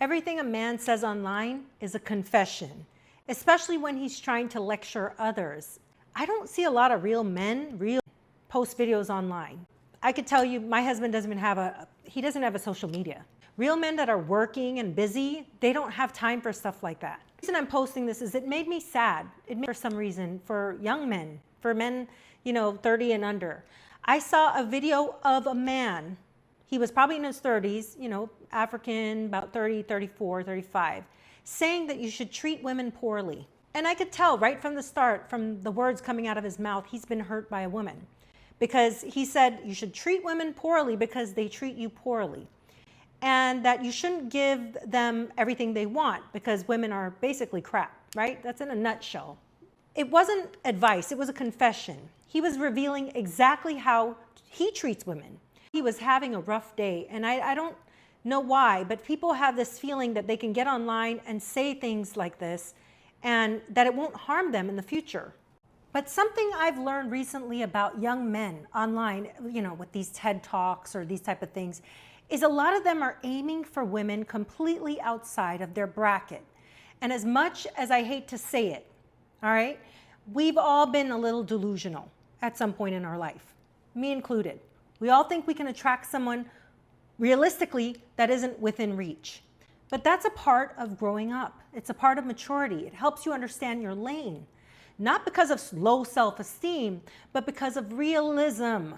Everything a man says online is a confession, especially when he's trying to lecture others. I don't see a lot of real men post videos online. I could tell you my husband doesn't even have a social media. Real men that are working and busy, they don't have time for stuff like that. The reason I'm posting this is it made me sad. For some reason, for young men, for men, 30 and under. I saw a video of a man. He was probably in his 30s, African, about 30, 34, 35, saying that you should treat women poorly. And I could tell right from the start, from the words coming out of his mouth, he's been hurt by a woman. Because he said you should treat women poorly because they treat you poorly. And that you shouldn't give them everything they want because women are basically crap, right? That's in a nutshell. It wasn't advice, it was a confession. He was revealing exactly how he treats women. He was having a rough day, and I don't know why, but people have this feeling that they can get online and say things like this and that it won't harm them in the future. But something I've learned recently about young men online, with these TED Talks or these type of things, is a lot of them are aiming for women completely outside of their bracket. And as much as I hate to say it, all right, we've all been a little delusional at some point in our life, me included. We all think we can attract someone realistically that isn't within reach. But that's a part of growing up. It's a part of maturity. It helps you understand your lane. Not because of low self-esteem, but because of realism.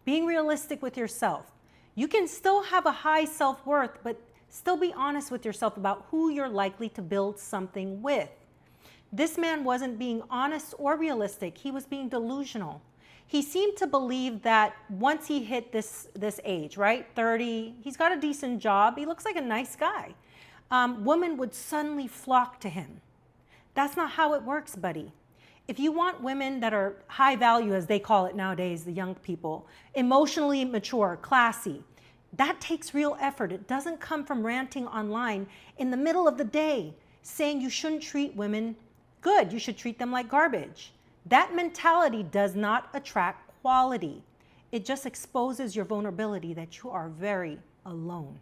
Being realistic with yourself. You can still have a high self-worth, but still be honest with yourself about who you're likely to build something with. This man wasn't being honest or realistic. He was being delusional. He seemed to believe that once he hit this age, right, 30, he's got a decent job, he looks like a nice guy. Women would suddenly flock to him. That's not how it works, buddy. If you want women that are high value, as they call it nowadays, the young people, emotionally mature, classy, that takes real effort. It doesn't come from ranting online in the middle of the day saying you shouldn't treat women good, you should treat them like garbage. That mentality does not attract quality. It just exposes your vulnerability that you are very alone.